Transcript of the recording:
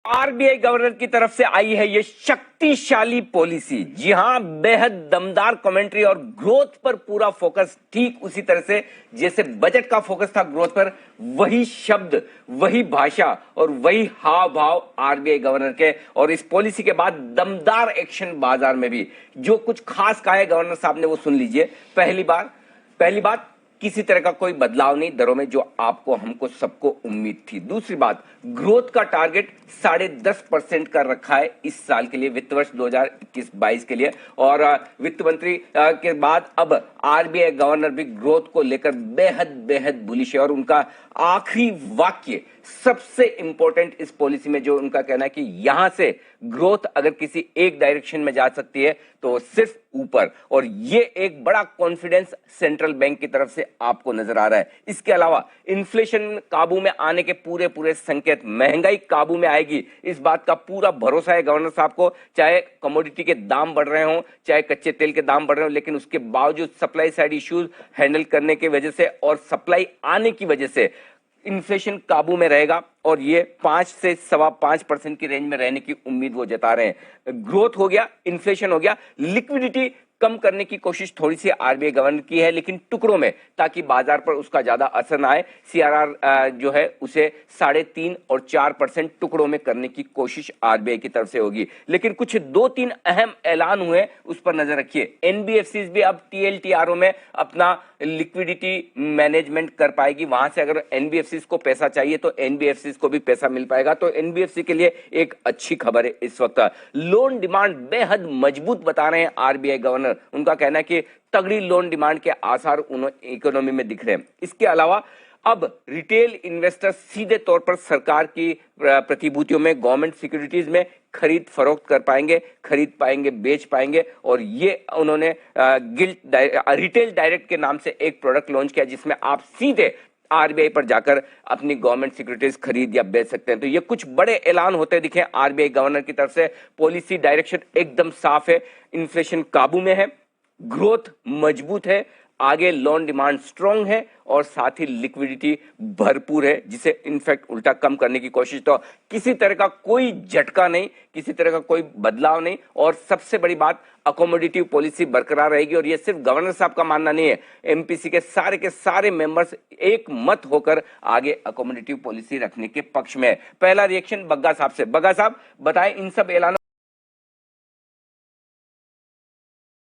RBI governor की तरफ से आई है ये शक्तिशाली पॉलिसी। जी हां, बेहद दमदार कमेंट्री और ग्रोथ पर पूरा फोकस, ठीक उसी तरह से जैसे बजट का फोकस था ग्रोथ पर, वही शब्द, वही भाषा और वही हाव भाव आरबीआई गवर्नर के। और इस पॉलिसी के बाद दमदार एक्शन बाजार में भी। जो कुछ खास कहा है गवर्नर साहब ने वो सुन लीजिए। पहली बात, किसी तरह का कोई बदलाव नहीं दरों में, जो आपको, हमको, सबको उम्मीद थी। दूसरी बात, ग्रोथ का टारगेट 10.5% कर रखा है इस साल के लिए, वित्त वर्ष 2021-22 के लिए। और वित्त मंत्री के बाद अब आरबीआई गवर्नर भी ग्रोथ को लेकर बेहद बेहद बुलिश है। और उनका आखिरी वाक्य सबसे इंपॉर्टेंट इस पॉलिसी में, जो उनका कहना है कि यहां से ग्रोथ अगर किसी एक डायरेक्शन में जा सकती है तो सिर्फ ऊपर। और ये एक बड़ा कॉन्फिडेंस सेंट्रल बैंक की तरफ से आपको नजर आ रहा है। इसके अलावा इन्फ्लेशन काबू में आने के पूरे पूरे संकेत, महंगाई काबू में आएगी, इस बात का पूरा भरोसा है गवर्नर साहब को। चाहे कमोडिटी के दाम बढ़ रहे हों, चाहे कच्चे तेल के दाम बढ़ रहे हों, लेकिन उसके बावजूद सप्लाई साइड इश्यूज हैंडल करने की वजह से और सप्लाई आने की वजह से इन्फ्लेशन काबू में रहेगा। और ये 5 से 5.25% की रेंज में रहने की उम्मीद वो जता रहे हैं। ग्रोथ हो गया, इन्फ्लेशन हो गया, लिक्विडिटी कम करने की कोशिश थोड़ी सी आरबीआई गवर्नर की है, लेकिन टुकड़ों में, ताकि बाजार पर उसका ज्यादा असर ना आए। सीआरआर जो है उसे 3.5 और 4% टुकड़ों में करने की कोशिश आरबीआई की तरफ से होगी। लेकिन कुछ 2-3 अहम ऐलान हुए, उस पर नजर रखिए। एनबीएफसी भी अब टीएलटीआरओ में अपना लिक्विडिटी मैनेजमेंट कर पाएगी। वहां से अगर एनबीएफसी को पैसा चाहिए तो एनबीएफसी को भी पैसा मिल पाएगा। तो एनबीएफसी के लिए एक अच्छी खबर है इस वक्त। लोन डिमांड बेहद मजबूत बता रहे हैं आरबीआई गवर्नर। उनका कहना है कि तगड़ी लोन डिमांड के आसार इकोनॉमी में दिख रहे हैं। इसके अलावा अब रिटेल इन्वेस्टर सीधे तौर पर सरकार की प्रतिभूतियों में, गवर्नमेंट सिक्योरिटीज में खरीद फरोख्त कर पाएंगे, खरीद पाएंगे, बेच पाएंगे। और ये उन्होंने रिटेल डायरेक्ट के नाम से एक प्रोडक्ट लॉन्च किया, जिसमें आप सीधे आरबीआई पर जाकर अपनी गवर्नमेंट सिक्योरिटीज खरीद या बेच सकते हैं। तो ये कुछ बड़े ऐलान होते दिखे आरबीआई गवर्नर की तरफ से। पॉलिसी डायरेक्शन एकदम साफ है, इन्फ्लेशन काबू में है, ग्रोथ मजबूत है, आगे लोन डिमांड स्ट्रांग है और साथ ही लिक्विडिटी भरपूर है, जिसे इनफैक्ट उल्टा कम करने की कोशिश। तो किसी तरह का कोई झटका नहीं, किसी तरह का कोई बदलाव नहीं। और सबसे बड़ी बात, अकोमोडेटिव पॉलिसी बरकरार रहेगी। और यह सिर्फ गवर्नर साहब का मानना नहीं है, एमपीसी के सारे मेंबर्स एक मत होकर आगे अकोमोडेटिव पॉलिसी रखने के पक्ष में है। पहला रिएक्शन बग्गा साहब से। बग्गा साहब बताएं, इन सब ऐलानों